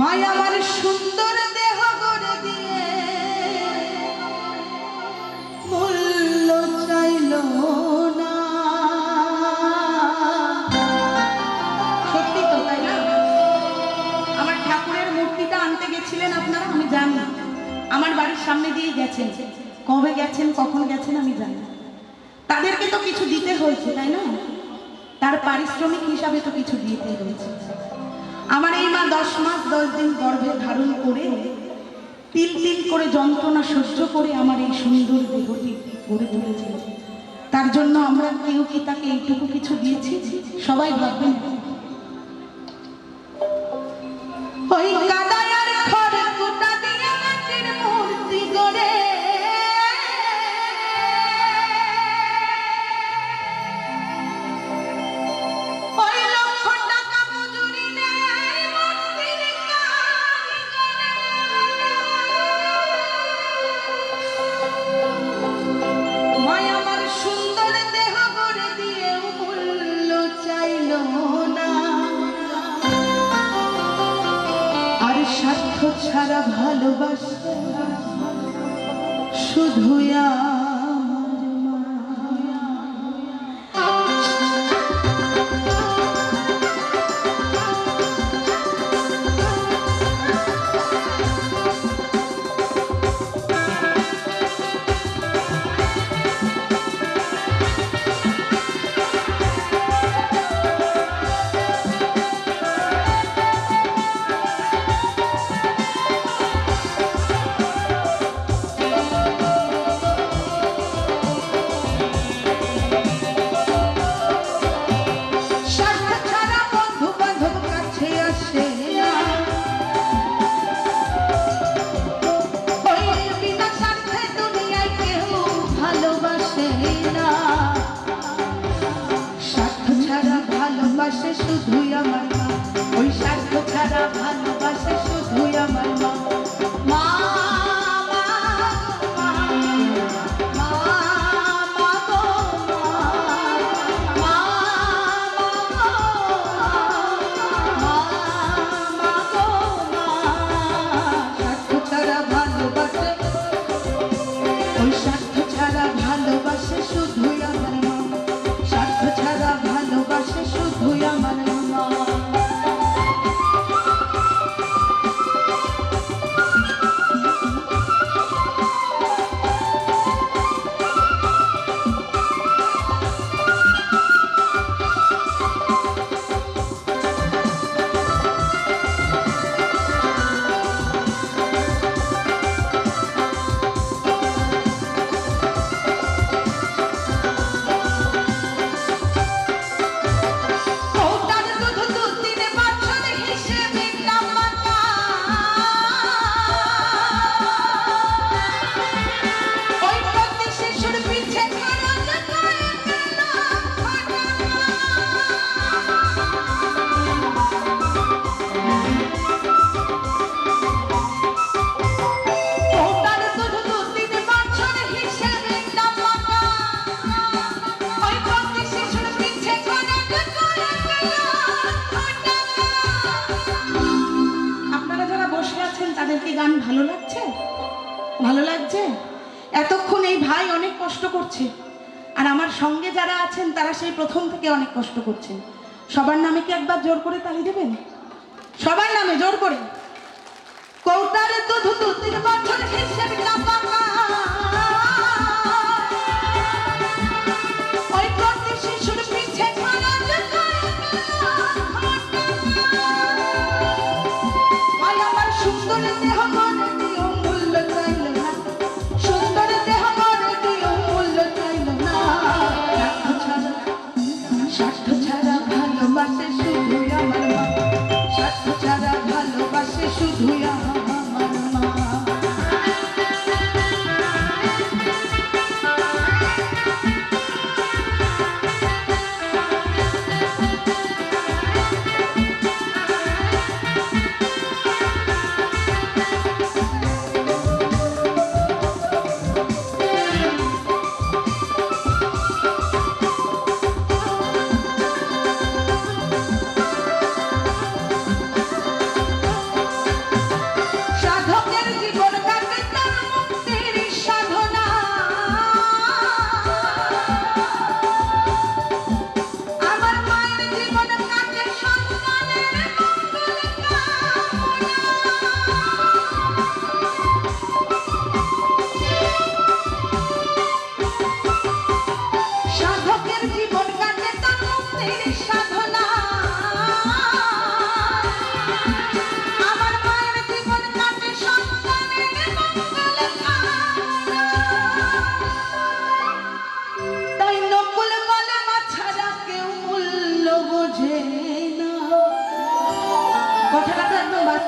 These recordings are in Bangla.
মায় আমার সুন্দর দেহ গড়ে দিয়ে মূল্য চাইল না। সত্যি তো, তাই না? আমার ঠাকুরের মূর্তিটা আনতে গেছিলেন আপনারা, আমি জানি। আমার বাড়ির সামনে দিয়ে গেছেন, কবে গেছেন কখন গেছেন আমি জানি। তাদেরকে তো কিছু দিতে হয়েছে, তাই না? তার পারিশ্রমিক হিসাবে তো কিছু দিতে হয়েছে। আমার এই মা 10 মাস 10 দিন গর্ভে ধারণ করে তিল তিল করে যন্ত্রণা সহ্য করে আমার এই সুন্দর দেহটি গড়ে তুলেছে। তার জন্য আমরা কেউ কি তাকে এইটুকু কিছু দিয়েছি? সবাই ভাববেন ওই কাদায়ার খড় কোটা দিয়ে মাটির মূর্তি গড়ে ওই লক্ষ টাকা মজুরি নেয় মূর্তির কারিগরে। মায় আমার সুন্দর দেহ গড়ে দিয়ে মূল্য চাইল না। আর স্বার্থ ছাড়া ভালোবাসা শুধু ভালোবাসে শুধুই আমার মা। ওই স্বার্থ ছাড়া ভালোবাসে শুধুই আমার মা। মা গান ভালো লাগছে? ভালো লাগছে? এতক্ষণ এই ভাই অনেক কষ্ট করছে, আর আমার সঙ্গে যারা আছেন তারা সেই প্রথম থেকে অনেক কষ্ট করছেন। সবার নামে কি একবার জোর করে তালি দেবেন? সবার নামে জোর করে। কৌটার দুধ 2-3 বছর হিসেব না পাকা, ওই প্রতি শিশুর পিছে খরচ ভাই আমার সুন্দর দেহ গড়ে দিও মূল্য চাইল না। সুন্দর দেহ গড়ে দিও মূল্য চাইল না। স্বার্থ ছাড়া ভালোবাসে শুধুই আমার মা। স্বার্থ ছাড়া ভালোবাসে শুধুই আমার মা।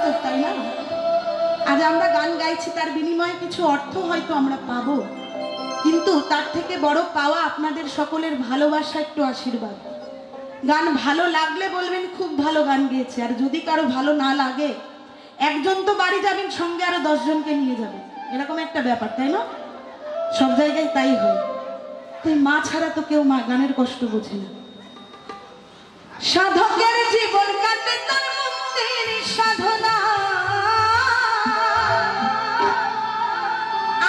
বাস্তব, তাই না? আজ আমরা গান গাইছি, তার বিনিময়ে কিছু অর্থ হয়তো আমরা পাবো, কিন্তু তার থেকে বড় পাওয়া আপনাদের সকলের ভালোবাসা, একটু আশীর্বাদ। গান ভালো লাগলে বলবেন খুব ভালো গান গেয়েছে, আর যদি কারো ভালো না লাগে, একজন তো বাড়ি যাবেন, সঙ্গে আরো 10 জনকে নিয়ে যাবেন, এরকম একটা ব্যাপার, তাই না? সব জায়গায় তাই হয়। তাই মা ছাড়া তো কেউ মা গানের কষ্ট বোঝে না। সাধকের জীবন কাটে তার মুক্তির সাধনা,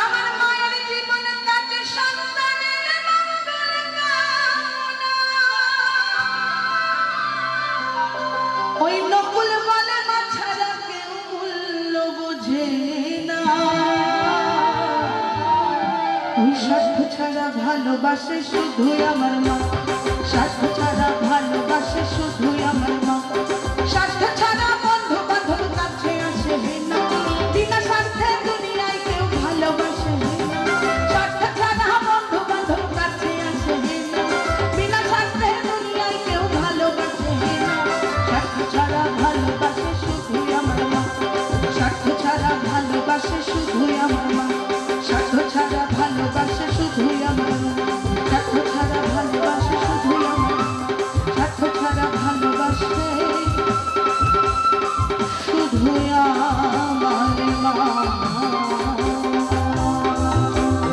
আমার মায়ের জীবন কাটে সন্তানের মঙ্গল কামনা। ওই নকুল বলে মা ছাড়া কেউ মূল্য বোঝে না, ওই স্বার্থ ছাড়া ভালোবাসে শুধুই আমার মা, স্বার্থ ছাড়া ভালোবাসে শুধুই আমার